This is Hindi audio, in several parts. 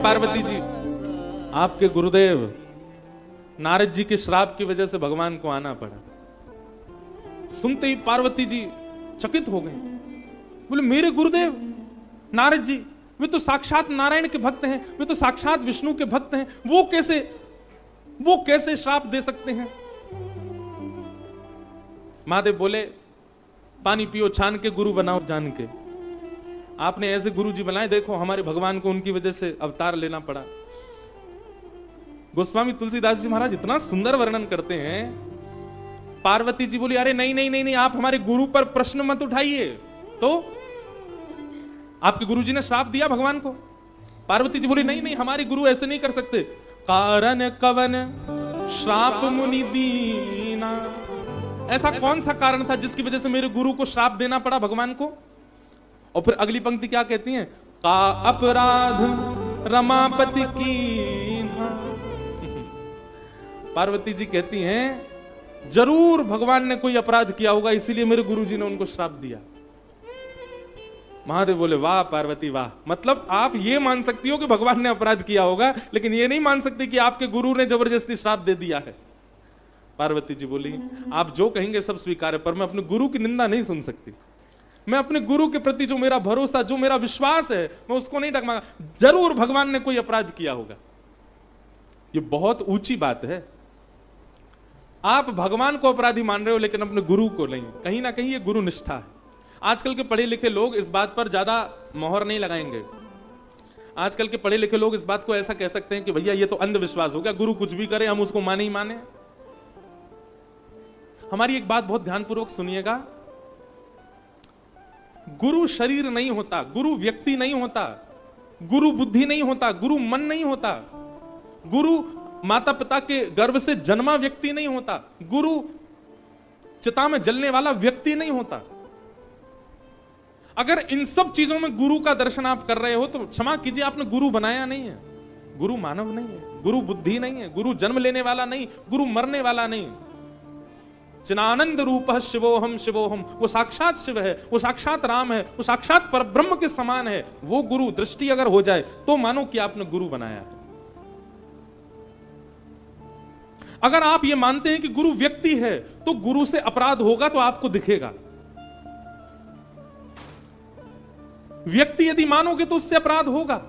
पार्वती जी, आपके गुरुदेव नारद जी के श्राप की वजह से भगवान को आना पड़ा। सुनते ही पार्वती जी चकित हो गए, बोले मेरे गुरुदेव नारद जी, वे तो साक्षात नारायण के भक्त हैं, वे तो साक्षात विष्णु के भक्त हैं, वो कैसे श्राप दे सकते हैं। महादेव बोले पानी पियो छान के, गुरु बनाओ जान के। आपने ऐसे गुरु जी बनाए, देखो हमारे भगवान को उनकी वजह से अवतार लेना पड़ा। गोस्वामी तुलसीदास जी महाराज इतना सुंदर वर्णन करते हैं। पार्वती जी बोली अरे नहीं नहीं नहीं नहीं, आप हमारे गुरु पर प्रश्न मत उठाइए। तो आपके गुरु जी ने श्राप दिया भगवान को। पार्वती जी बोली नहीं नहीं, हमारे गुरु ऐसे नहीं कर सकते। कारण कवन श्राप मुनि दीना, ऐसा कौन सा कारण था जिसकी वजह से मेरे गुरु को श्राप देना पड़ा भगवान को। और फिर अगली पंक्ति क्या कहती हैं, का अपराध रमापति की। पार्वती जी कहती हैं जरूर भगवान ने कोई अपराध किया होगा, इसीलिए मेरे गुरुजी ने उनको श्राप दिया। महादेव बोले वाह पार्वती वाह, मतलब आप ये मान सकती हो कि भगवान ने अपराध किया होगा, लेकिन ये नहीं मान सकती कि आपके गुरु ने जबरदस्ती श्राप दे दिया है। पार्वती जी बोली आप जो कहेंगे सब स्वीकार है, पर मैं अपने गुरु की निंदा नहीं सुन सकती। मैं अपने गुरु के प्रति जो मेरा भरोसा, जो मेरा विश्वास है, मैं उसको नहीं डगमगा। जरूर भगवान ने कोई अपराध किया होगा। ये बहुत ऊंची बात है। आप भगवान को अपराधी मान रहे हो लेकिन अपने गुरु को नहीं। कहीं ना कहीं ये गुरु निष्ठा है। आजकल के पढ़े लिखे लोग इस बात पर ज्यादा मोहर नहीं लगाएंगे। आजकल के पढ़े लिखे लोग इस बात को ऐसा कह सकते हैं कि भैया ये तो अंधविश्वास हो गया, गुरु कुछ भी करे हम उसको माने ही माने। हमारी एक बात बहुत ध्यानपूर्वक सुनिएगा, गुरु शरीर नहीं होता, गुरु व्यक्ति नहीं होता, गुरु बुद्धि नहीं होता, गुरु मन नहीं होता, गुरु माता पिता के गर्भ से जन्मा व्यक्ति नहीं होता, गुरु चिता में जलने वाला व्यक्ति नहीं होता। अगर इन सब चीजों में गुरु का दर्शन आप कर रहे हो तो क्षमा कीजिए, आपने गुरु बनाया नहीं है। गुरु मानव नहीं है, गुरु बुद्धि नहीं है, गुरु जन्म लेने वाला नहीं, गुरु मरने वाला नहीं। चिनानंद रूप शिवोहम शिवोहम, वो साक्षात शिव है, वो साक्षात राम है, वो साक्षात परब्रह्म के समान है। वो गुरु दृष्टि अगर हो जाए तो मानो कि आपने गुरु बनाया है। अगर आप ये मानते हैं कि गुरु व्यक्ति है तो गुरु से अपराध होगा तो आपको दिखेगा। व्यक्ति यदि मानोगे तो उससे अपराध होगा।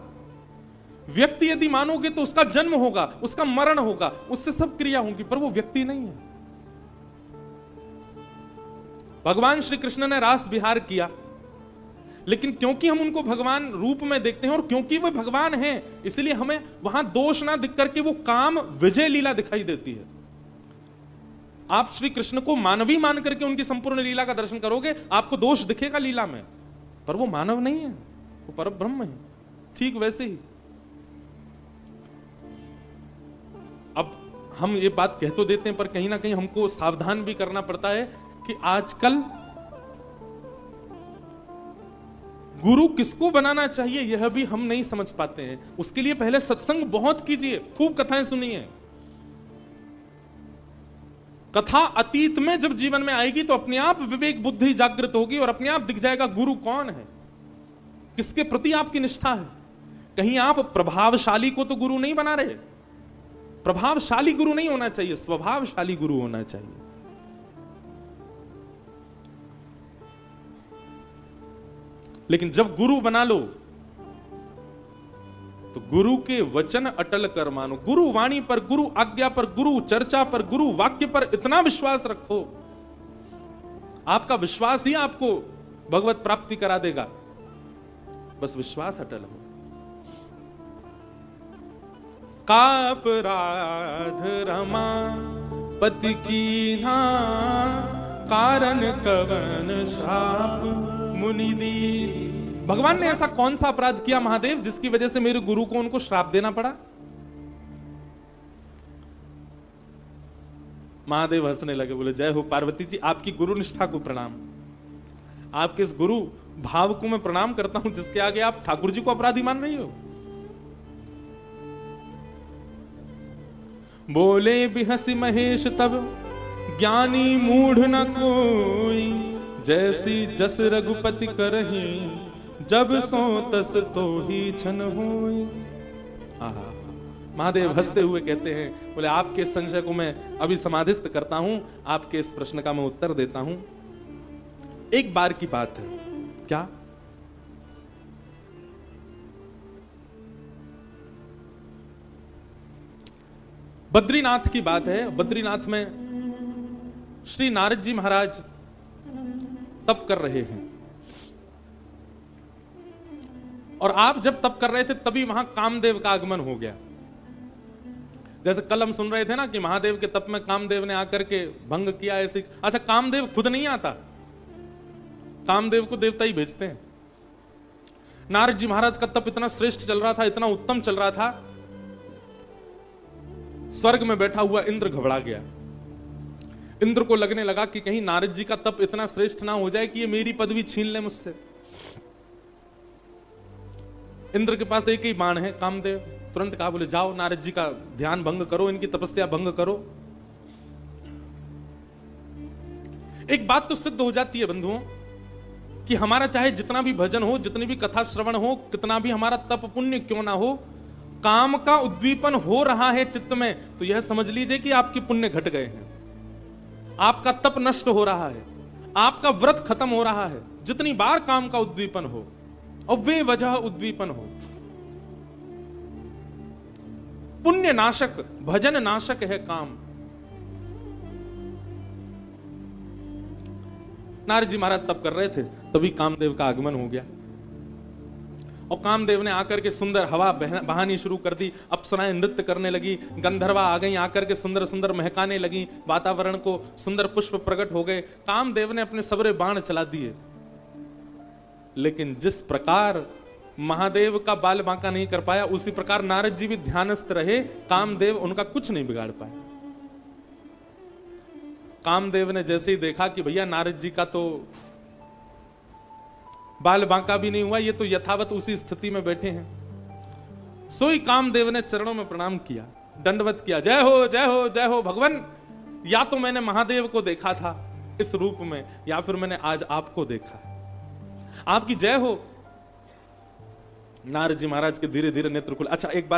व्यक्ति यदि मानोगे तो उसका जन्म होगा, उसका मरण होगा, उससे सब क्रिया होंगी, पर वो व्यक्ति नहीं है। भगवान श्री कृष्ण ने रास विहार किया, लेकिन क्योंकि हम उनको भगवान रूप में देखते हैं और क्योंकि वे भगवान हैं, इसलिए हमें वहां दोष ना दिख करके वो काम विजय लीला दिखाई देती है। आप श्री कृष्ण को मानवी मान करके उनकी संपूर्ण लीला का दर्शन करोगे, आपको दोष दिखेगा लीला में, पर वो मानव नहीं है, वो परब्रह्म है। ठीक वैसे ही अब हम ये बात कह तो देते हैं, पर कहीं ना कहीं हमको सावधान भी करना पड़ता है कि आजकल गुरु किसको बनाना चाहिए यह भी हम नहीं समझ पाते हैं। उसके लिए पहले सत्संग बहुत कीजिए, खूब कथाएं सुनिए। कथा अतीत में जब जीवन में आएगी तो अपने आप विवेक बुद्धि जागृत होगी और अपने आप दिख जाएगा गुरु कौन है, किसके प्रति आपकी निष्ठा है। कहीं आप प्रभावशाली को तो गुरु नहीं बना रहे। प्रभावशाली गुरु नहीं होना चाहिए, स्वभावशाली गुरु होना चाहिए। लेकिन जब गुरु बना लो तो गुरु के वचन अटल कर मानो। गुरु वाणी पर, गुरु आज्ञा पर, गुरु चर्चा पर, गुरु वाक्य पर इतना विश्वास रखो, आपका विश्वास ही आपको भगवत प्राप्ति करा देगा। बस विश्वास अटल हो। का अपराध रमा पति की ना, कारण कवन श्राप मुनि दी। भगवान ने ऐसा कौन सा अपराध किया महादेव जिसकी वजह से मेरे गुरु को उनको श्राप देना पड़ा। महादेव हंसने लगे, बोले जय हो पार्वती जी, आपकी गुरु निष्ठा को प्रणाम। आपके इस गुरु भाव को मैं प्रणाम करता हूं जिसके आगे आप ठाकुर जी को अपराधी मान रही हो। बोले भी हंसी महेश तब ज्ञानी मूढ़ न कोई, जैसी जस रघुपति करही, जब सो तस तो ही छन होई। हाँ, महादेव हंसते हुए कहते हैं, बोले आपके संशय को मैं अभी समाधिस्थ करता हूं, आपके इस प्रश्न का मैं उत्तर देता हूं। एक बार की बात है, क्या बद्रीनाथ की बात है। बद्रीनाथ में श्री नारद जी महाराज तप कर रहे हैं, और आप जब तप कर रहे थे तभी वहां कामदेव का आगमन हो गया। जैसे कल हम सुन रहे थे ना कि महादेव के तप में कामदेव ने आकर के भंग किया ऐसे। अच्छा, कामदेव खुद नहीं आता, कामदेव को देवता ही भेजते हैं। नारद जी महाराज का तप इतना श्रेष्ठ चल रहा था, इतना उत्तम चल रहा था, स्वर्ग में बैठा हुआ इंद्र घबरा गया। इंद्र को लगने लगा कि कहीं नारद जी का तप इतना श्रेष्ठ ना हो जाए कि ये मेरी पदवी छीन ले मुझसे। इंद्र के पास एक ही बाण है, कामदेव। तुरंत कहा, बोले जाओ नारद जी का ध्यान भंग करो, इनकी तपस्या भंग करो। एक बात तो सिद्ध हो जाती है बंधुओं कि हमारा चाहे जितना भी भजन हो, जितनी भी कथा श्रवण हो, कितना भी हमारा तप पुण्य क्यों ना हो, काम का उद्दीपन हो रहा है चित्त में, तो यह समझ लीजिए कि आपके पुण्य घट गए हैं, आपका तप नष्ट हो रहा है, आपका व्रत खत्म हो रहा है। जितनी बार काम का उद्दीपन हो और वे वजह उद्दीपन हो, पुण्य नाशक, भजन नाशक है काम। नारद जी महाराज तप कर रहे थे, तभी कामदेव का आगमन हो गया, और कामदेव ने आकर के सुंदर हवा बहानी शुरू कर दी। अप्सराएं नृत्य करने लगी, गंधर्वा आ गई, आकर के सुंदर सुंदर महकाने लगी, वातावरण को सुंदर पुष्प प्रकट हो गए। कामदेव ने अपने सबरे बाण चला दिए, लेकिन जिस प्रकार महादेव का बाल बांका नहीं कर पाया, उसी प्रकार नारद जी भी ध्यानस्थ रहे, कामदेव उनका कुछ नहीं बिगाड़ पाए। कामदेव ने जैसे ही देखा कि भैया नारद जी का तो बाल बांका भी नहीं हुआ, ये तो यथावत उसी स्थिति में बैठे हैं, सोई कामदेव ने चरणों में प्रणाम किया, दंडवत किया, जय हो जय हो जय हो भगवान। या तो मैंने महादेव को देखा था इस रूप में, या फिर मैंने आज आपको देखा, आपकी जय हो। नारद जी महाराज के धीरे धीरे नेत्र खुले। अच्छा, एक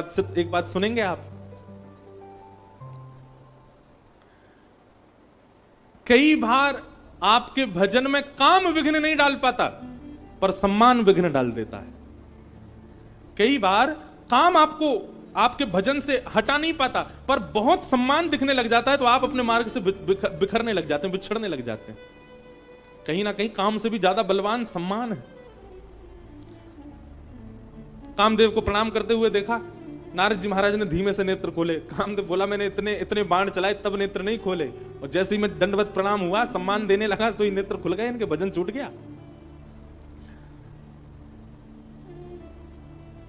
बात सुनेंगे आप। कई बार आपके भजन में काम विघ्न नहीं डाल पाता, पर सम्मान विघ्न डाल देता है। कई बार काम आपको आपके भजन से हटा नहीं पाता, पर बहुत सम्मान दिखने लग जाता है, तो आप अपने मार्ग से बिखरने लग जाते हैं, बिछड़ने लग जाते हैं। कहीं ना कहीं काम से भी ज्यादा बलवान सम्मान है। कामदेव को प्रणाम करते हुए देखा, नारद जी महाराज ने धीमे से नेत्र खोले। कामदेव बोला, मैंने इतने बाण चलाए तब नेत्र नहीं खोले, और जैसे ही मैं दंडवत प्रणाम हुआ, सम्मान देने लगा, सो ही नेत्र खुल गए, इनके भजन छूट गया।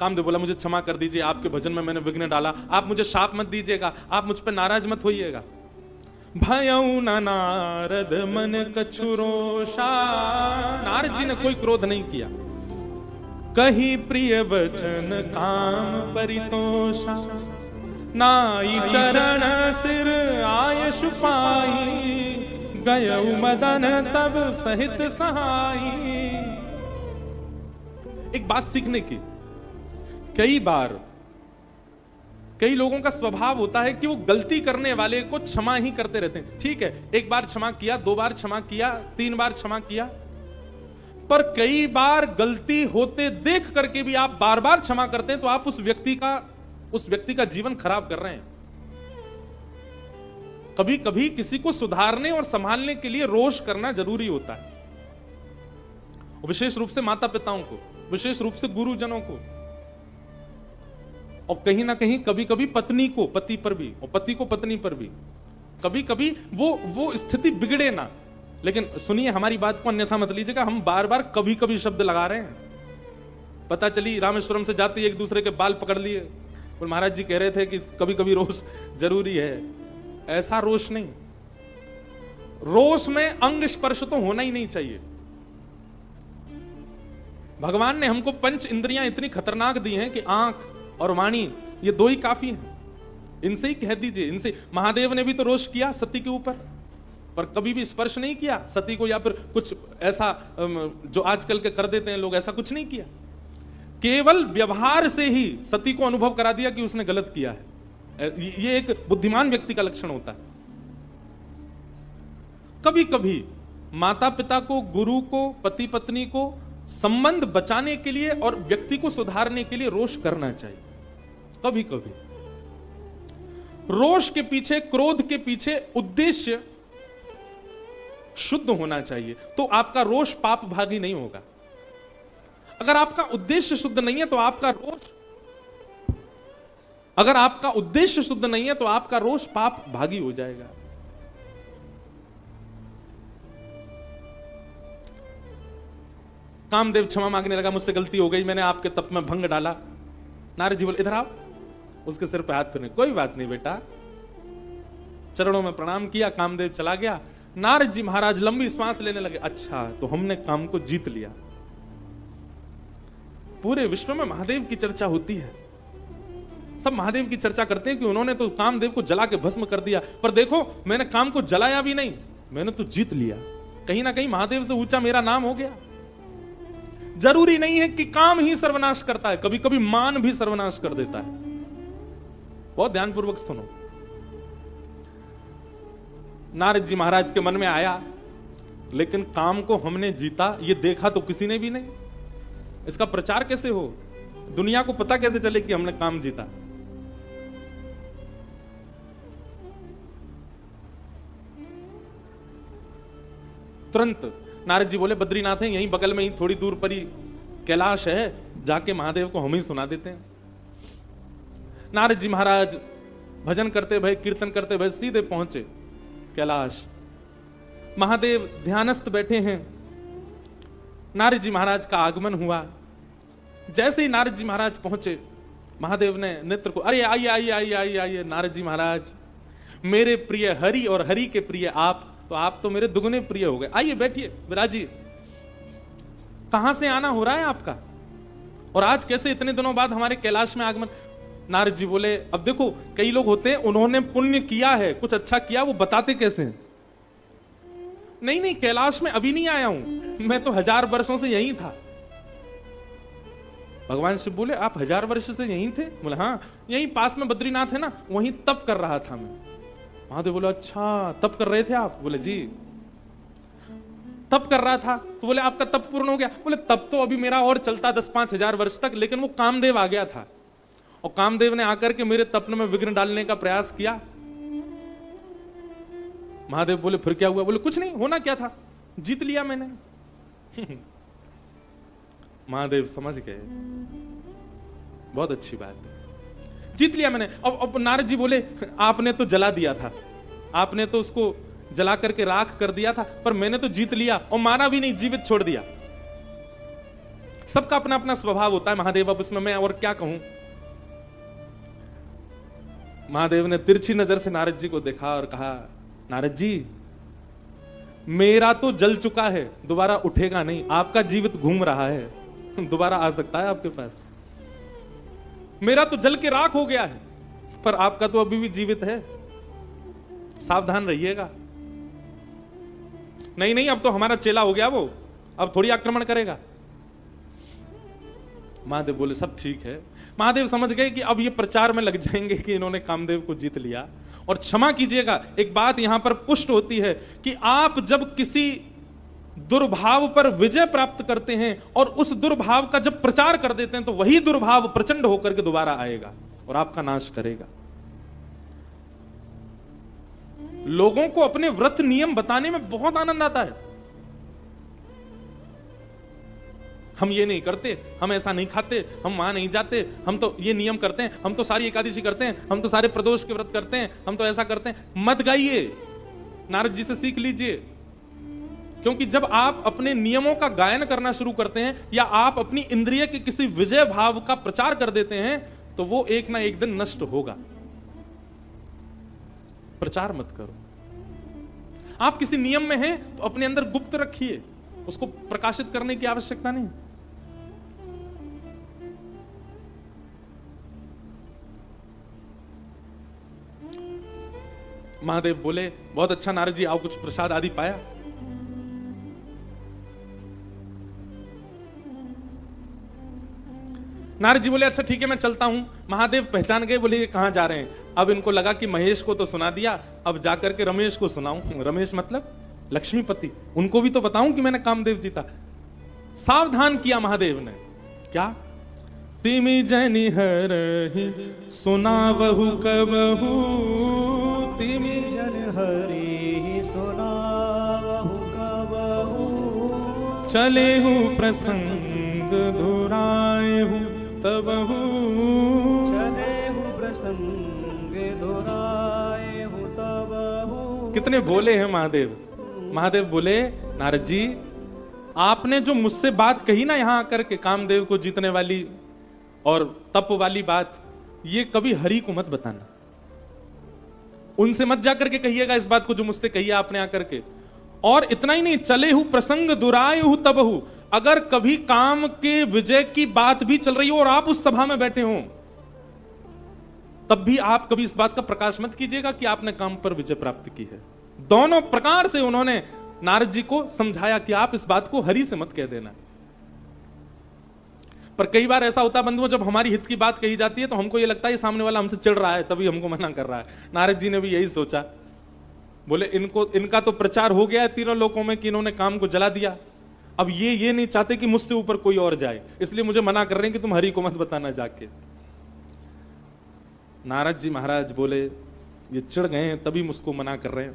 कामदेव बोला, मुझे क्षमा कर दीजिए, आपके भजन में मैंने विघ्न डाला, आप मुझे शाप मत दीजिएगा, आप मुझ पर नाराज मत होइएगा। भयऊ न नारद मन कछु रोषा, नारद जी ने कोई क्रोध नहीं किया। कही प्रिय वचन काम परितोषा, नाई चरण सिर आयश पाई, गयऊ मदन तब सहित सहाई। एक बात सीखने की, कई बार कई लोगों का स्वभाव होता है कि वो गलती करने वाले को क्षमा ही करते रहते हैं। ठीक है, एक बार क्षमा किया, 2 बार क्षमा किया, 3 बार क्षमा किया, पर कई बार गलती होते देख करके भी आप बार बार क्षमा करते हैं, तो आप उस व्यक्ति का जीवन खराब कर रहे हैं। कभी कभी किसी को सुधारने और संभालने के लिए रोष करना जरूरी होता है, विशेष रूप से माता पिताओं को, विशेष रूप से गुरुजनों को, और कहीं ना कहीं कभी कभी पत्नी को पति पर भी, और पति को पत्नी पर भी। कभी कभी वो स्थिति बिगड़े ना, लेकिन सुनिए, हमारी बात को अन्यथा मत लीजिएगा, हम बार बार कभी कभी शब्द लगा रहे हैं। पता चली रामेश्वरम से जाते एक दूसरे के बाल पकड़ लिए, और महाराज जी कह रहे थे कि कभी कभी रोष जरूरी है। ऐसा रोष नहीं, रोष में अंग स्पर्श तो होना ही नहीं चाहिए। भगवान ने हमको 5 इंद्रियां इतनी खतरनाक दी हैं कि आंख और वाणी, ये 2 ही काफी हैं, इनसे ही कह दीजिए, इनसे। महादेव ने भी तो रोष किया सती के ऊपर, पर कभी भी स्पर्श नहीं किया सती को, या फिर कुछ ऐसा जो आजकल के कर देते हैं लोग, ऐसा कुछ नहीं किया। केवल व्यवहार से ही सती को अनुभव करा दिया कि उसने गलत किया है। ये एक बुद्धिमान व्यक्ति का लक्षण होता है। कभी कभी माता पिता को, गुरु को, पति पत्नी को संबंध बचाने के लिए और व्यक्ति को सुधारने के लिए रोष करना चाहिए। कभी कभी रोष के पीछे, क्रोध के पीछे उद्देश्य शुद्ध होना चाहिए, तो आपका रोष पाप भागी नहीं होगा। अगर आपका उद्देश्य शुद्ध नहीं है तो आपका रोष, अगर आपका उद्देश्य शुद्ध नहीं है तो आपका रोष पाप भागी हो जाएगा। कामदेव क्षमा मांगने लगा, मुझसे गलती हो गई, मैंने आपके तप में भंग डाला। नारद जी बोले इधर आओ, उसके सिर पे हाथ फेरने, कोई बात नहीं बेटा, चरणों में प्रणाम किया, कामदेव चला गया। नारद जी महाराज लंबी सांस लेने लगे, अच्छा तो हमने काम को जीत लिया। पूरे विश्व में महादेव की चर्चा होती है, सब महादेव की चर्चा करते हैं कि उन्होंने तो कामदेव को जला के भस्म कर दिया, पर देखो मैंने काम को जलाया भी नहीं, मैंने तो जीत लिया। कहीं ना कहीं महादेव से ऊंचा मेरा नाम हो गया। जरूरी नहीं है कि काम ही सर्वनाश करता है, कभी कभी मान भी सर्वनाश कर देता है। बहुत ध्यानपूर्वक सुनो। नारद जी महाराज के मन में आया, लेकिन काम को हमने जीता ये देखा तो किसी ने भी नहीं, इसका प्रचार कैसे हो, दुनिया को पता कैसे चले कि हमने काम जीता। तुरंत नारद जी बोले बद्रीनाथ है यहीं बगल में ही थोड़ी दूर पर ही कैलाश है, जाके महादेव को हम ही सुना देते हैं। नारद जी महाराज भजन करते भय, कीर्तन करते भय सीधे पहुंचे कैलाश। महादेव ध्यानस्थ बैठे हैं। नारद जी महाराज का आगमन हुआ। जैसे ही नारद जी महाराज पहुंचे, महादेव ने नेत्र को, अरे आइए आइए आइए आइए आइए नारद जी महाराज, मेरे प्रिय हरि और हरि के प्रिय आप तो मेरे दुगने प्रिय हो गए, आइए बैठिए विराजिए। कहां से आना हो रहा है आपका, और आज कैसे इतने दिनों बाद हमारे कैलाश में आगमन। नारद जी बोले अब देखो कई लोग होते हैं उन्होंने पुण्य किया है, कुछ अच्छा किया, वो बताते कैसे हैं। नहीं नहीं कैलाश में अभी नहीं आया हूं, मैं तो 1000 वर्षों से यहीं था। भगवान शिव बोले आप 1000 वर्ष से यहीं थे? बोले हाँ, यहीं पास में बद्रीनाथ है ना, वहीं तप कर रहा था मैं। महादेव बोले अच्छा तप कर रहे थे आप? बोले जी तप कर रहा था। तो बोले आपका तप पूर्ण हो गया? बोले तप तो अभी मेरा और चलता 10-5 हजार वर्ष तक, लेकिन वो कामदेव आ गया था और कामदेव ने आकर के मेरे तप में विघ्न डालने का प्रयास किया। महादेव बोले फिर क्या हुआ? बोले कुछ नहीं, होना क्या था, जीत लिया मैंने। महादेव समझ गए, बहुत अच्छी बात है, जीत लिया मैंने। अब नारद जी बोले आपने तो जला दिया था, आपने तो उसको जला करके राख कर दिया था, पर मैंने तो जीत लिया और मारा भी नहीं, जीवित छोड़ दिया। सबका अपना अपना स्वभाव होता है महादेव, अब इसमें मैं और क्या कहूं। महादेव ने तिरछी नजर से नारद जी को देखा और कहा नारद जी मेरा तो जल चुका है, दोबारा उठेगा नहीं, आपका जीवित घूम रहा है, दोबारा आ सकता है आपके पास। मेरा तो जल के राख हो गया है, पर आपका तो अभी भी जीवित है, सावधान रहिएगा। नहीं नहीं अब तो हमारा चेला हो गया वो, अब थोड़ी आक्रमण करेगा। महादेव बोले सब ठीक है। महादेव समझ गए कि अब ये प्रचार में लग जाएंगे कि इन्होंने कामदेव को जीत लिया। और क्षमा कीजिएगा, एक बात यहां पर पुष्ट होती है कि आप जब किसी दुर्भाव पर विजय प्राप्त करते हैं और उस दुर्भाव का जब प्रचार कर देते हैं, तो वही दुर्भाव प्रचंड होकर के दोबारा आएगा और आपका नाश करेगा। लोगों को अपने व्रत नियम बताने में बहुत आनंद आता है। हम ये नहीं करते, हम ऐसा नहीं खाते, हम वहां नहीं जाते, हम तो ये नियम करते हैं, हम तो सारी एकादशी करते हैं, हम तो सारे प्रदोष के व्रत करते हैं, हम तो ऐसा करते हैं। मत गाइए, नारद जी से सीख लीजिए। क्योंकि जब आप अपने नियमों का गायन करना शुरू करते हैं या आप अपनी इंद्रिय के किसी विजय भाव का प्रचार कर देते हैं, तो वो एक ना एक दिन नष्ट होगा। प्रचार मत करो। आप किसी नियम में हैं तो अपने अंदर गुप्त रखिए, उसको प्रकाशित करने की आवश्यकता नहीं। महादेव बोले बहुत अच्छा नारद जी, आओ कुछ प्रसाद आदि पाया? नारद जी बोले अच्छा ठीक है मैं चलता हूं। महादेव पहचान गए, बोले ये कहां जा रहे हैं। अब इनको लगा कि महेश को तो सुना दिया, अब जाकर के रमेश को सुनाऊं। रमेश मतलब लक्ष्मीपति, उनको भी तो बताऊं कि मैंने कामदेव जीता। सावधान किया महादेव ने, क्या? तिमि जनि हरहि सुनावहु कबहु, तिमि जन हरि सुनावहु कबहु, चलेहु प्रसंग धुराएहु तबहु, चलेहु प्रसंग धुराएहु तबहु। कितने बोले हैं महादेव। महादेव बोले नारद जी आपने जो मुझसे बात कही ना यहां आकर के कामदेव को जीतने वाली और तप वाली बात, ये कभी हरि को मत बताना, उनसे मत जाकर के कहिएगा इस बात को जो मुझसे कही आपने आकर के। और इतना ही नहीं, चले हु प्रसंग दुराए हु तब हु, अगर कभी काम के विजय की बात भी चल रही हो और आप उस सभा में बैठे हो, तब भी आप कभी इस बात का प्रकाश मत कीजिएगा कि आपने काम पर विजय प्राप्त की है। दोनों प्रकार से उन्होंने नारद जी को समझाया कि आप इस बात को हरि से मत कह देना। पर कई बार ऐसा होता है बंधुओं, जब हमारी हित की बात कही जाती है तो हमको ये लगता है ये सामने वाला हमसे चिढ़ रहा है तभी हमको मना कर रहा है। नारद जी ने भी यही सोचा, बोले इनका तो प्रचार हो गया है तीनों लोकों में कि इन्होंने काम को जला दिया, अब ये नहीं चाहते कि मुझसे ऊपर कोई और जाए, इसलिए मुझे मना कर रहे हैं कि तुम हरि को मत बताना जाके। नारद जी महाराज बोले ये चिढ़ गए हैं तभी मुझको मना कर रहे हैं।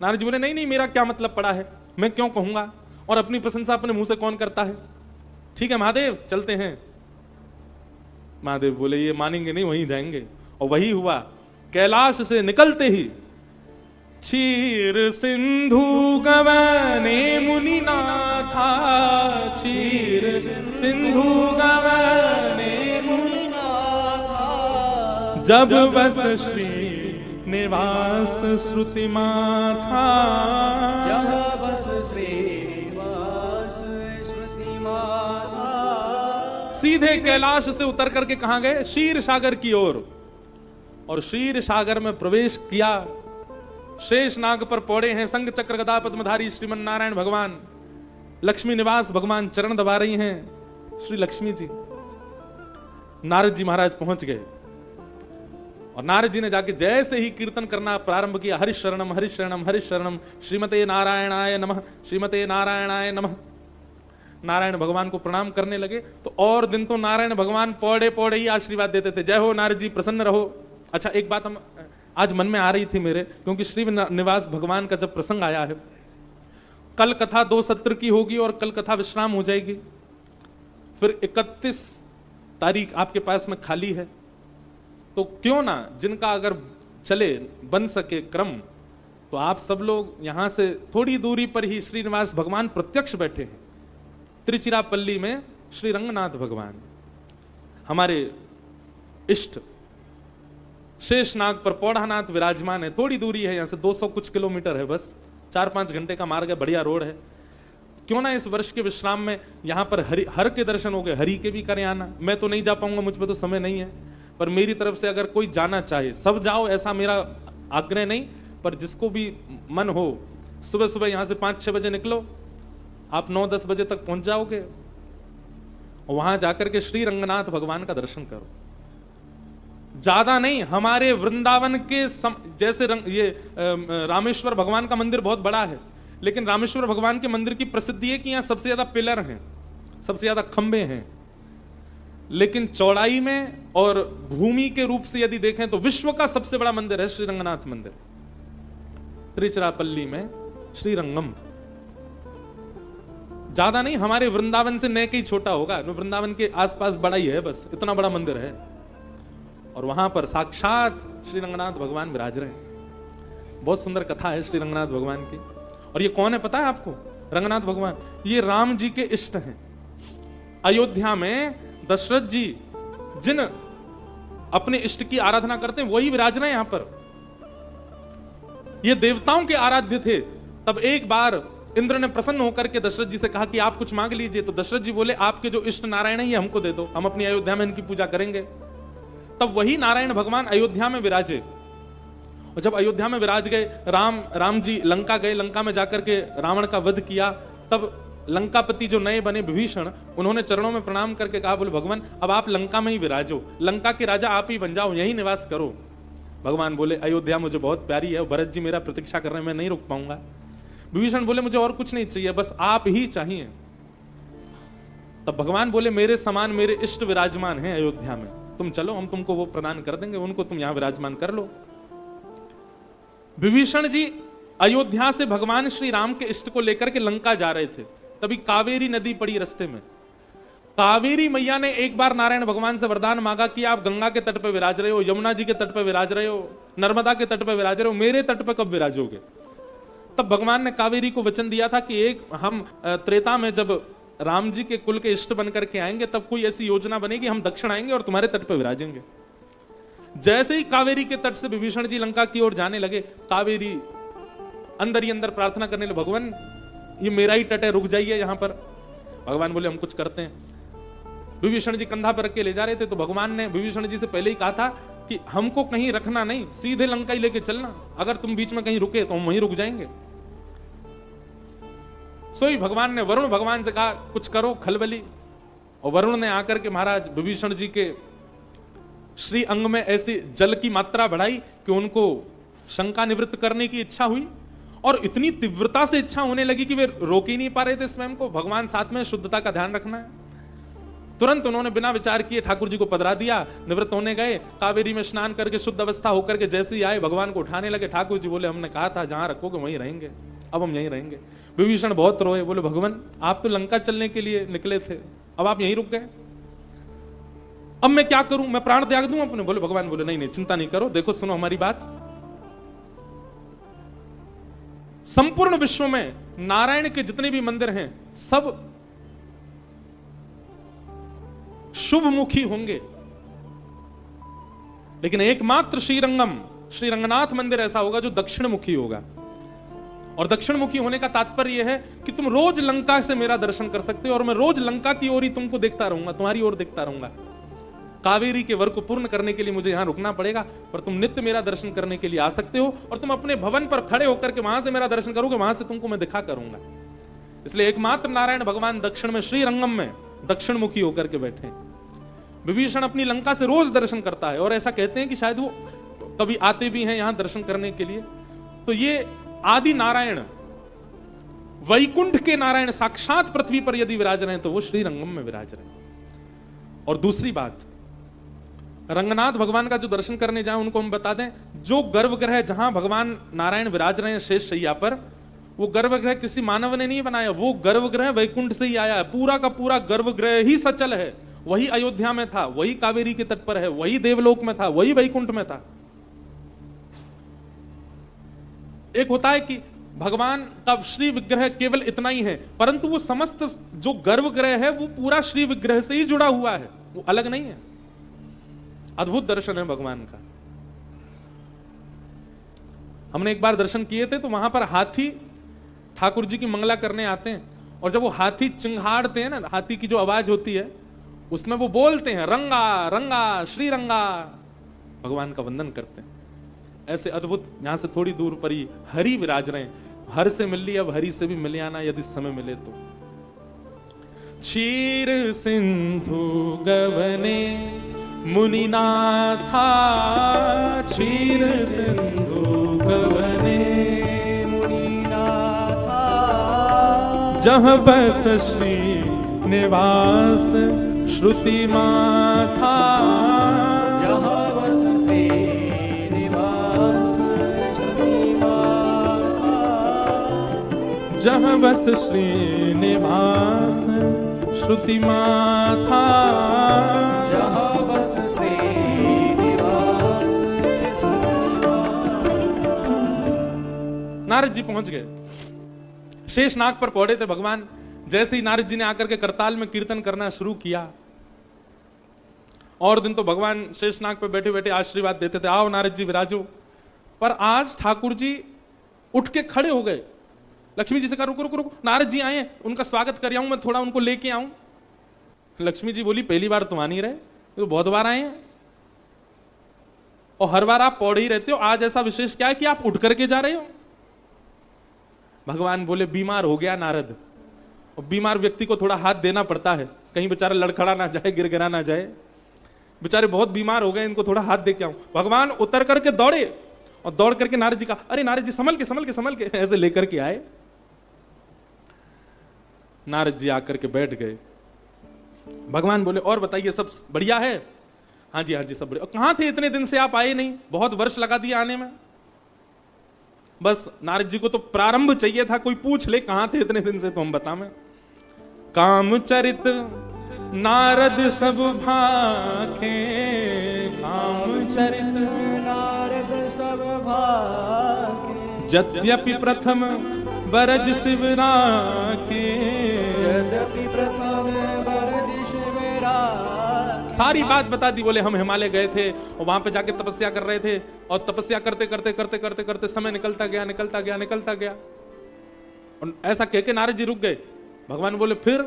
नारद जी बोले नहीं मेरा क्या मतलब पड़ा है, मैं क्यों कहूंगा, और अपनी प्रशंसा अपने मुंह से कौन करता है। ठीक है महादेव चलते हैं। महादेव बोले ये मानेंगे नहीं, वहीं जाएंगे। और वही हुआ, कैलाश से निकलते ही क्षीर सिंधु गवने मुनि नाथा, क्षीर सिंधु गवने मुनि नाथा, जब बस श्री निवास श्रुति माथा, जब बस श्रीवास श्रुति माथा। सीधे कैलाश से उतर करके कहां गए? क्षीर सागर की ओर। और क्षीर सागर में प्रवेश किया। शेष नाग पर पौड़े हैं संग चक्र गदा पद्मधारी श्रीमन नारायण भगवान, लक्ष्मी निवास भगवान चरण दबा रही हैं श्री लक्ष्मी जी। नारद जी महाराज पहुंच गए और नारद जी ने जाके जैसे ही कीर्तन करना प्रारंभ किया, हरि शरणम हरि शरणम हरि शरणम, श्रीमते नारायणाय नमः श्रीमते नारायणाय नमः, नारायण भगवान को प्रणाम करने लगे। तो और दिन तो नारायण भगवान पौड़े पौड़े ही आशीर्वाद देते थे, जय हो नारद जी प्रसन्न रहो। अच्छा एक बात हम आज मन में आ रही थी मेरे, क्योंकि श्री निवास भगवान का जब प्रसंग आया है, कल कथा 2 सत्र की होगी और कल कथा विश्राम हो जाएगी, फिर 31 तारीख आपके पास में खाली है, तो क्यों ना जिनका अगर चले बन सके क्रम, तो आप सब लोग यहां से थोड़ी दूरी पर ही श्रीनिवास भगवान प्रत्यक्ष बैठे हैं। त्रिचिरापल्ली में श्री रंगनाथ भगवान हमारे इष्ट शेषनाग पर पौड़ानाथ विराजमान है। थोड़ी दूरी है, यहां से 200 कुछ किलोमीटर है, बस 4-5 घंटे का मार्ग है, बढ़िया रोड है। क्यों ना इस वर्ष के विश्राम में यहां पर हर के दर्शन हो गए, हरि के भी करें आना। मैं तो नहीं जा पाऊंगा, मुझ पर तो समय नहीं है, पर मेरी तरफ से अगर कोई जाना चाहे सब जाओ, ऐसा मेरा आग्रह नहीं, पर जिसको भी मन हो सुबह सुबह यहां से 5-6 बजे निकलो, आप 9-10 बजे तक पहुंच जाओगे, वहां जाकर के श्री रंगनाथ भगवान का दर्शन करो। ज्यादा नहीं, हमारे वृंदावन के जैसे ये रामेश्वर भगवान का मंदिर बहुत बड़ा है, लेकिन रामेश्वर भगवान के मंदिर की प्रसिद्धि है कि यहां सबसे ज्यादा पिलर हैं, सबसे ज्यादा खंबे हैं, लेकिन चौड़ाई में और भूमि के रूप से यदि देखें तो विश्व का सबसे बड़ा मंदिर है श्री रंगनाथ मंदिर, त्रिचिरापल्ली में श्रीरंगम। ज्यादा नहीं, हमारे वृंदावन से न कहीं छोटा होगा, वृंदावन के आसपास बड़ा ही है, बस इतना बड़ा मंदिर है। और वहां पर साक्षात श्री रंगनाथ भगवान विराज रहे हैं। बहुत सुंदर कथा है श्री रंगनाथ भगवान की। और ये कौन है पता है आपको? रंगनाथ भगवान ये राम जी के इष्ट हैं। अयोध्या में दशरथ जी जिन अपने इष्ट की आराधना करते हैं वही विराज रहे हैं यहां पर। ये देवताओं के आराध्य थे। तब एक बार इंद्र ने प्रसन्न होकर के दशरथ जी से कहा कि आप कुछ मांग लीजिए। तो दशरथ जी बोले आपके जो इष्ट नारायण है ये हमको दे दो, हम अपनी अयोध्या में इनकी पूजा करेंगे। तब वही नारायण भगवान अयोध्या में विराजे। और जब अयोध्या में विराज गए, राम जी लंका गए, लंका में जाकर के रावण का वध किया। तब लंकापति जो नए बने विभीषण, उन्होंने चरणों में प्रणाम करके कहा, बोले भगवान अब आप लंका में ही विराजो, लंका के राजा आप ही बन जाओ, यही निवास करो। भगवान बोले अयोध्या मुझे बहुत प्यारी है, भरत जी मेरा प्रतीक्षा कर रहे हैं, मैं नहीं रुक पाऊंगा। विभीषण बोले मुझे और कुछ नहीं चाहिए, बस आप ही चाहिए। तब भगवान बोले मेरे समान मेरे इष्ट विराजमान हैं अयोध्या में, तुम चलो हम तुमको वो प्रदान कर देंगे, उनको तुम यहां विराजमान कर लो। विभीषण जी अयोध्या से भगवान श्री राम के इष्ट को लेकर के लंका जा रहे थे, तभी कावेरी नदी पड़ी रास्ते में। कावेरी मैया ने एक बार नारायण भगवान से वरदान मांगा कि आप गंगा के तट पर विराज रहे हो, यमुना जी के तट पर विराज रहे हो, नर्मदा के तट पर विराज रहे हो, मेरे तट पर कब विराजोगे। तब भगवान ने कावेरी को वचन दिया था कि एक हम त्रेता में जब राम जी के कुल के इष्ट बनकर के आएंगे तब कोई ऐसी योजना बनेगी, हम दक्षिण आएंगे और तुम्हारे तट पर विराजेंगे। जैसे ही कावेरी के तट से विभीषण जी लंका की ओर जाने लगे, कावेरी अंदर ही अंदर प्रार्थना करने लगे, भगवान ये मेरा ही तट है, रुक जाइए यहां पर। भगवान बोले हम कुछ करते हैं। विभीषण जी कंधा पर रख के ले जा रहे थे, तो भगवान ने विभीषण जी से पहले ही कहा था कि हमको कहीं रखना नहीं, सीधे लंका ही लेके चलना, अगर तुम बीच में कहीं रुके तो हम वहीं रुक जाएंगे। सोई भगवान ने वरुण भगवान से कहा कुछ करो खलबली, और वरुण ने आकर के महाराज विभीषण जी के श्री अंग में ऐसी जल की मात्रा बढ़ाई कि उनको शंका निवृत्त करने की इच्छा हुई, और इतनी तीव्रता से इच्छा होने लगी कि वे रोक ही नहीं पा रहे थे स्वयं को। भगवान साथ में शुद्धता का ध्यान रखना है। तुरंत उन्होंने बिना विचार किए ठाकुर जी को पधरा दिया, निवृत्त होने गए, कावेरी में स्नान करके शुद्ध अवस्था होकर के जैसे ही आए भगवान को उठाने लगे। ठाकुर जी बोले हमने कहा था जहां रखोगे वहीं रहेंगे, अब हम यहीं रहेंगे। विभीषण बहुत रोए, बोले भगवान आप तो लंका चलने के लिए निकले थे, अब आप यहीं रुक गए, अब मैं क्या करूं, मैं प्राण त्याग दूं अपने। बोले भगवान बोले नहीं नहीं चिंता नहीं करो, देखो सुनो हमारी बात, संपूर्ण विश्व में नारायण के जितने भी मंदिर हैं सब शुभमुखी होंगे, लेकिन एकमात्र श्रीरंगम श्री रंगनाथ मंदिर ऐसा होगा जो दक्षिण मुखी होगा। और दक्षिण मुखी होने का तात्पर्य यह है कि तुम रोज लंका से मेरा दर्शन कर सकते हो, और मैं रोज लंका की ओर ही तुमको देखता रहूंगा, तुम्हारी ओर देखता रहूंगा। कावेरी के वर को पूर्ण करने के लिए मुझे यहां रुकना पड़ेगा, पर तुम नित्य मेरा दर्शन करने के लिए आ सकते हो, और तुम अपने भवन पर खड़े होकर के वहां से मेरा दर्शन करोगे, वहां से तुमको मैं दिखा करूंगा। इसलिए एकमात्र नारायण भगवान दक्षिण में श्रीरंगम में दक्षिण मुखी होकर के बैठे। विभीषण अपनी लंका से रोज दर्शन करता है, और ऐसा कहते हैं कि शायद वो कभी आते भी हैं यहां दर्शन करने के लिए। तो ये आदि नारायण, वैकुंठ के नारायण साक्षात पृथ्वी पर यदि विराज रहे हैं तो वो श्रीरंगम में विराज रहे हैं। और दूसरी बात, रंगनाथ भगवान का जो दर्शन करने जाए उनको हम बता दें, जो गर्भगृह जहां भगवान नारायण विराज रहे हैं शेष शैया पर, वो गर्भगृह किसी मानव ने नहीं बनाया, वो गर्भगृह वैकुंठ से ही आया है। पूरा का पूरा गर्भगृह ही सचल है, वही अयोध्या में था, वही कावेरी के तट पर है, वही देवलोक में था, वही वैकुंठ में था। एक होता है कि भगवान का श्री विग्रह केवल इतना ही है, परंतु वो समस्त जो गर्भगृह है वो पूरा श्री विग्रह से ही जुड़ा हुआ है, वो अलग नहीं है। अद्भुत दर्शन है भगवान का। हमने एक बार दर्शन किए थे, तो वहां पर हाथी ठाकुर जी की मंगला करने आते हैं, और जब वो हाथी चिंघाड़ते हैं ना, हाथी की जो आवाज होती है उसमें वो बोलते हैं रंगा रंगा श्री रंगा, भगवान का वंदन करते हैं। ऐसे अद्भुत, यहां से थोड़ी दूर पर ही हरि विराज रहे हैं। हर से मिल ली, अब हरि से भी मिल आना यदि समय मिले तो। क्षीर सिंधु गवने मुनिनाथा, क्षीर सिंधु गवने मुनिनाथा, जहाँ बस श्री निवास श्रुति माथा, जहाँ बस श्री निवास श्रुति माथा, जहाँ बस श्री निवास श्रुति माथा, जहाँ बस श्री निवास श्रुति माथा। नारद जी पहुंच गए, शेषनाग पर पौड़े थे भगवान। जैसे ही नारद जी ने आकर के करताल में कीर्तन करना शुरू किया, और दिन तो भगवान शेषनाग पे बैठे बैठे आशीर्वाद देते थे, आओ नारद जी विराजो। पर आज ठाकुर जी उठ के खड़े हो गए, लक्ष्मी जी से कहा रुको रुको रुको, नारद जी आए हैं, उनका स्वागत कर आऊं, मैं थोड़ा उनको लेके आऊं। लक्ष्मी जी बोली पहली बार तुम आ नहीं रहे, तो बहुत बार आए हैं, और हर बार आप पौड़े ही रहते हो, आज ऐसा विशेष क्या है कि आप उठ करके जा रहे हो। भगवान बोले बीमार हो गया नारद, और बीमार व्यक्ति को थोड़ा हाथ देना पड़ता है, कहीं बेचारा लड़खड़ा ना जाए, गिरगिरा ना जाए। बेचारे बहुत बीमार हो गए, इनको थोड़ा हाथ दे के आऊं। भगवान उतर करके दौड़े और दौड़ करके नारद जी का, अरे नारद जी संभल के संभल के संभल के, ऐसे लेकर के आए। नारद जी आकर के बैठ गए। भगवान बोले और बताइए सब बढ़िया है? हाँ जी सब बढ़िया। कहां थे इतने दिन से, आप आए नहीं, बहुत वर्ष लगा दिया आने में। बस नारद जी को तो प्रारंभ चाहिए था, कोई पूछ ले कहां थे इतने दिन से तो हम बतावें। कामचरित नारद सब भाखे, कामचरित नारद सब भाखे, यद्यपि प्रथम बरज शिव राखे, यद्यपि प्रथम बरज शिव राखे। सारी बात बता दी। बोले हम हिमालय गए थे और वहां पे जाके तपस्या कर रहे थे, और तपस्या करते करते करते करते करते समय निकलता गया निकलता गया निकलता गया। और ऐसा कह के नारद जी रुक गए। भगवान बोले फिर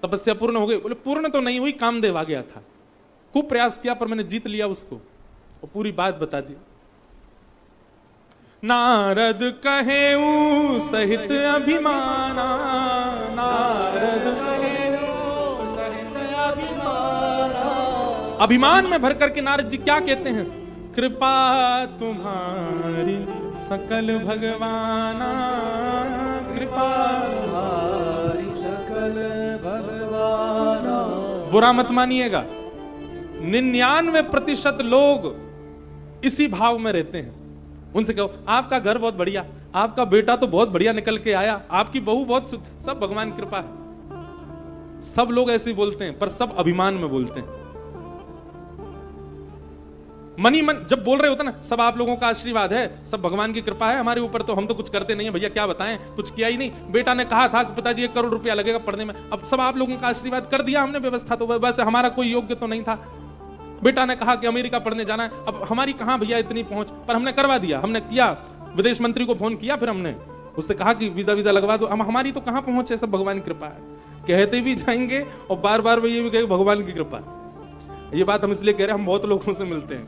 तपस्या पूर्ण हो गई? बोले पूर्ण तो नहीं हुई, कामदेव आ गया था, खूब प्रयास किया पर मैंने जीत लिया उसको, और पूरी बात बता दी। नारद कहेऊ सहित अभिमाना, नारद कहेऊ सहित अभिमाना। अभिमान में भर करके नारद जी क्या कहते हैं? कृपा तुम्हारी सकल भगवाना, कृपा तुम्हारी सकल भगवाना। बुरा मत मानिएगा, 99% लोग इसी भाव में रहते हैं। उनसे कहो आपका घर बहुत बढ़िया, आपका बेटा तो बहुत बढ़िया निकल के आया, आपकी बहू बहुत सब भगवान की कृपा है। सब लोग ऐसे ही बोलते हैं, पर सब अभिमान में बोलते हैं। मनी मन जब बोल रहे होते ना, सब आप लोगों का आशीर्वाद है, सब भगवान की कृपा है हमारे ऊपर, तो हम तो कुछ करते नहीं है भैया, क्या बताएं, कुछ किया ही नहीं। बेटा ने कहा था कि पिताजी 1 करोड़ रुपया लगेगा पढ़ने में, अब सब आप लोगों का आशीर्वाद कर दिया हमने व्यवस्था, तो वैसे हमारा कोई योग्य तो नहीं था। बेटा ने कहा कि अमेरिका पढ़ने जाना है, अब हमारी कहां भैया इतनी पहुंच, पर हमने करवा दिया, हमने किया। विदेश मंत्री को फोन किया, फिर हमने उससे कहा कि वीजा वीजा लगवा दो। हम हमारी तो कहां पहुंच है, सब भगवान की कृपा है। कहते भी जाएंगे और बार बार ये भी कहेंगे भगवान की कृपा। ये बात हम इसलिए कह रहे हैं, हम बहुत लोगों से मिलते हैं,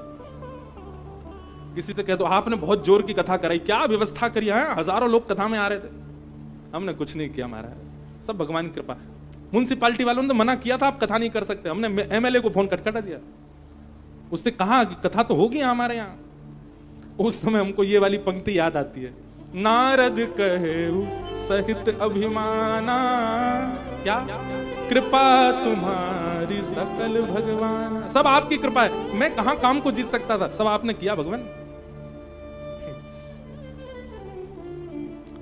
किसी से कह दो आपने बहुत जोर की कथा कराई, क्या व्यवस्था करी है, हजारों लोग कथा में आ रहे थे। हमने कुछ नहीं किया महाराज, सब भगवान की कृपा। म्युनिसिपालिटी वालों ने तो मना किया था आप कथा नहीं कर सकते, हमने एमएलए को फोन खटखटा दिया, उससे कहा कि कथा तो होगी हमारे यहाँ। उस समय हमको ये वाली पंक्ति याद आती है, नारद कहेऊ सहित अभिमाना, क्या कृपा तुम्हारी सकल भगवान। सब आपकी कृपा है, मैं कहां काम को जीत सकता था, सब आपने किया भगवान।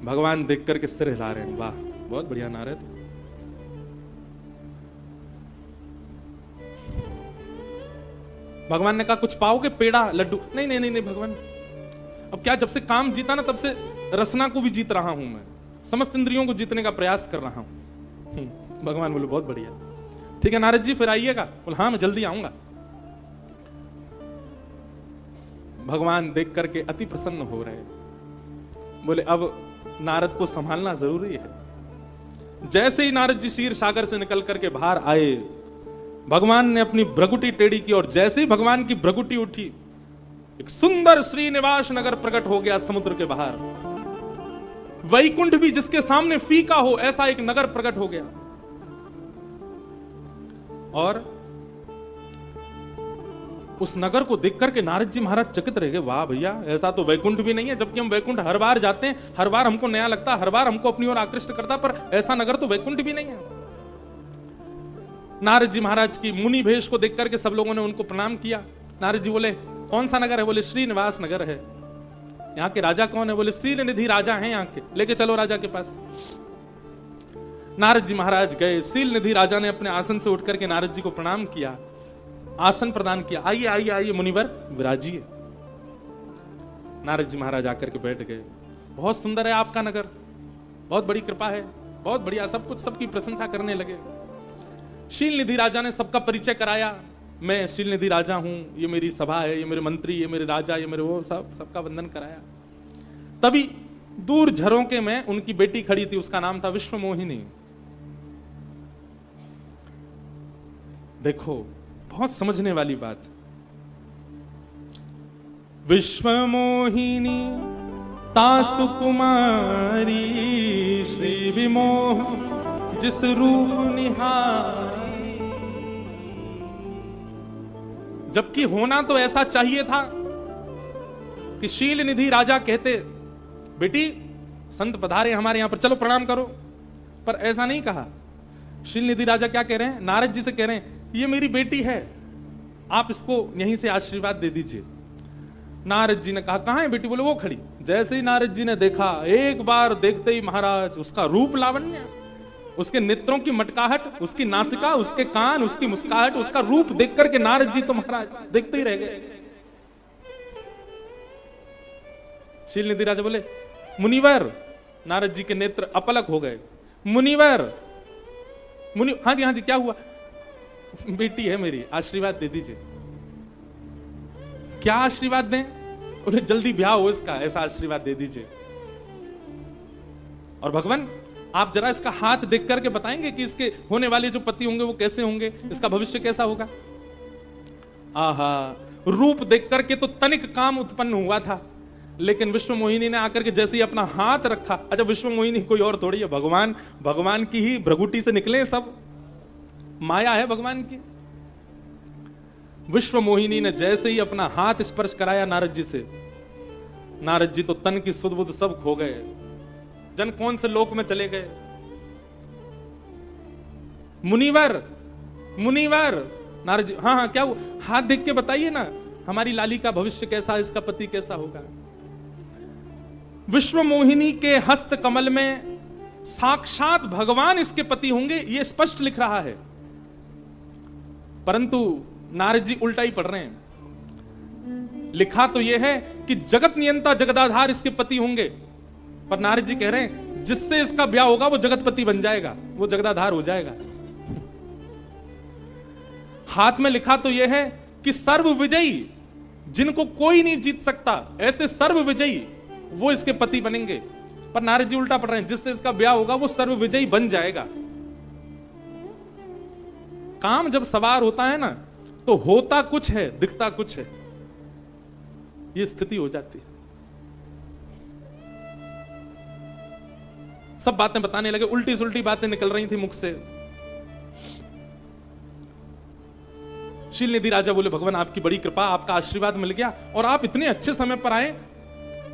भगवान देख करके सिर हिला रहे हैं, वाह बहुत बढ़िया नारद। भगवान ने कहा कुछ पाओगे, पेड़ा लड्डू? नहीं नहीं नहीं नहीं भगवान, अब क्या, जब से काम जीता ना तब से रसना को भी जीत रहा हूं मैं, समस्त इंद्रियों को जीतने का प्रयास कर रहा हूं। भगवान बोले बहुत बढ़िया, ठीक है नारद जी फिर आइएगा। बोले हाँ मैं जल्दी आऊंगा। भगवान देख करके अति प्रसन्न हो रहे, बोले अब नारद को संभालना जरूरी है। जैसे ही नारद जी क्षीर सागर से निकल करके बाहर आए, भगवान ने अपनी भ्रगुटी टेढ़ी की, और जैसे ही भगवान की भ्रगुटी उठी, एक सुंदर श्रीनिवास नगर प्रकट हो गया समुद्र के बाहर। वैकुंठ भी जिसके सामने फीका हो, ऐसा एक नगर प्रकट हो गया। और उस नगर को देख करके नारद जी महाराज चकित रह गए, वाह भैया ऐसा तो वैकुंठ भी नहीं है, जबकि हम वैकुंठ हर बार जाते हैं, हर बार हमको नया लगता, हर बार हमको अपनी ओर आकृष्ट करता, पर ऐसा नगर तो वैकुंठ भी नहीं है। नारद जी महाराज की मुनि भेष को देख करके सब लोगों ने उनको प्रणाम किया। नारद जी बोले कौन सा नगर है? बोले श्रीनिवास नगर है। यहाँ के राजा कौन है? बोले शीलनिधि राजा हैं यहाँ के, लेके चलो राजा के पास। नारद जी महाराज गए, शीलनिधि राजा ने अपने आसन से उठ करके नारद जी को प्रणाम किया, आसन प्रदान किया, आइए आइए आइए मुनिवर विराजिए। नारद जी महाराज आकर के बैठ गए, बहुत सुंदर है आपका नगर, बहुत बड़ी कृपा है, बहुत बढ़िया, सब कुछ, सबकी प्रशंसा करने लगे। शीलनिधि राजा ने सबका परिचय कराया, मैं शीलनिधि राजा हूं, ये मेरी सभा है, ये मेरे मंत्री, ये मेरे राजा, ये मेरे वो, सबका वंदन कराया। तभी दूर झरोके में उनकी बेटी खड़ी थी, उसका नाम था विश्वमोहिनी। देखो बहुत समझने वाली बात। विश्वमोहिनी तासु कुमारी श्री विमोह जिस रूप निहारी। जबकि होना तो ऐसा चाहिए था कि शील निधि राजा कहते, बेटी संत पधारे हमारे यहां पर, चलो प्रणाम करो। पर ऐसा नहीं कहा। शील निधि राजा क्या कह रहे हैं? नारद जी से कह रहे हैं, ये मेरी बेटी है, आप इसको यहीं से आशीर्वाद दे दीजिए। नारद जी ने कहा, कहां है बेटी? बोले वो खड़ी। जैसे ही नारद जी ने देखा, एक बार देखते ही महाराज उसका रूप लावण्य, उसके नेत्रों की मटकाहट, उसकी नासिका, उसके कान, उसकी मुस्काहट, उसका रूप देख करके नारद जी तो महाराज देखते ही रह गए। शील निधि राजा बोले, मुनिवर। नारद जी के नेत्र अपलक हो गए। मुनिवर, हाँ जी क्या हुआ? बेटी है मेरी, आशीर्वाद दे दीजिए। क्या आशीर्वाद दें? उन्हें जल्दी ब्याह हो इसका, ऐसा आशीर्वाद दे दीजिए। और भगवान आप जरा इसका हाथ देख करके बताएंगे कि इसके होने वाले जो पति होंगे वो कैसे होंगे, इसका भविष्य कैसा होगा? आहा, रूप देख करके तो तनिक काम उत्पन्न हुआ था, लेकिन विश्व मोहिनी ने आकर के जैसे ही अपना हाथ रखा, अच्छा विश्व मोहिनी कोई और थोड़ी है, भगवान की ही भ्रगुटी से निकले सब, माया है भगवान की। विश्व मोहिनी ने जैसे ही अपना हाथ स्पर्श कराया नारद जी से, नारद जी तो तन की सुध बुध सब खो गए, जन कौन से लोक में चले गए। मुनिवर, मुनिवर। नारद जी, हाँ क्या हुआ? हाथ देख के बताइए ना, हमारी लाली का भविष्य कैसा, इसका पति कैसा होगा। विश्व मोहिनी के हस्त कमल में साक्षात भगवान इसके पति होंगे, यह स्पष्ट लिख रहा है, परंतु नारद जी उल्टा ही पढ़ रहे हैं। लिखा तो यह है कि जगत नियंता जगदाधार इसके पति होंगे, पर नारद जी कह रहे हैं जिससे इसका ब्याह होगा वो जगतपति बन जाएगा, वो जगदाधार हो जाएगा। हाथ में लिखा तो यह है कि सर्व विजयी, जिनको कोई नहीं जीत सकता, ऐसे सर्व विजयी वो इसके पति बनेंगे। पर नारद जी उल्टा पढ़ रहे हैं, जिससे इसका ब्याह होगा वो सर्व विजयी बन जाएगा। काम जब सवार होता है ना, तो होता कुछ है, दिखता कुछ है, ये स्थिति हो जाती है। सब बातें बताने लगे, उल्टी सुल्टी बातें निकल रही थी मुख से। शील निधि राजा बोले, भगवान आपकी बड़ी कृपा, आपका आशीर्वाद मिल गया और आप इतने अच्छे समय पर आए।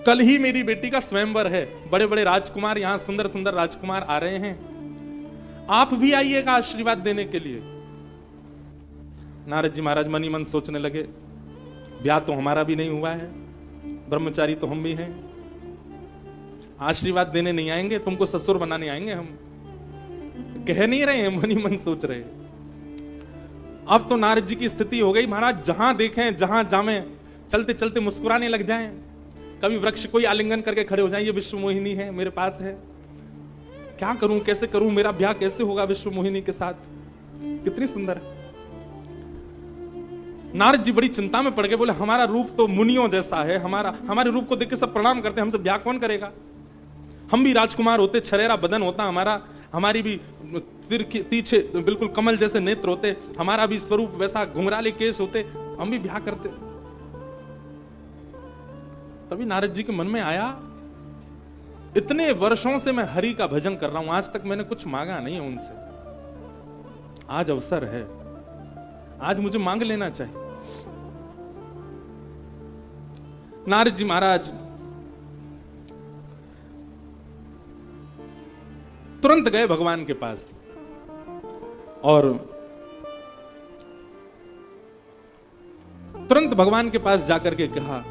कल ही मेरी बेटी का स्वयंवर है, बड़े बड़े राजकुमार, यहां सुंदर सुंदर राजकुमार आ रहे हैं, आप भी आइएगा आशीर्वाद देने के लिए। नारद जी महाराज मन ही मन सोचने लगे, ब्याह तो हमारा भी नहीं हुआ है, ब्रह्मचारी तो हम भी हैं, आशीर्वाद देने नहीं आएंगे, तुमको ससुर बनाने आएंगे हम, कह नहीं रहे हैं, मन ही मन सोच रहे। अब तो नारद जी की स्थिति हो गई, महाराज जहां देखें जहां जामें, चलते चलते मुस्कुराने लग जाएं, कभी वृक्ष कोई आलिंगन करके खड़े हो जाएं, ये विश्व मोहिनी है, मेरे पास है, क्या करूं, कैसे करूं, मेरा ब्याह कैसे होगा विश्व मोहिनी के साथ, कितनी सुंदर। नारद जी बड़ी चिंता में पड़ गए, बोले हमारा रूप तो मुनियों जैसा है, हमारे रूप को देख के सब प्रणाम करते हैं, हमसे ब्याह कौन करेगा? हम भी राजकुमार होते, छरेरा बदन होता हमारा, हमारी भी तीछे बिल्कुल कमल जैसे नेत्र होते, हमारा भी स्वरूप वैसा घुंघराले केस होते, हम भी ब्याह करते। तभी नारद जी के मन में आया, इतने वर्षों से मैं हरि का भजन कर रहा हूं, आज तक मैंने कुछ मांगा नहीं है उनसे, आज अवसर है, आज मुझे मांग लेना चाहिए। नारद जी महाराज तुरंत गए भगवान के पास और तुरंत भगवान के पास जाकर के कहा,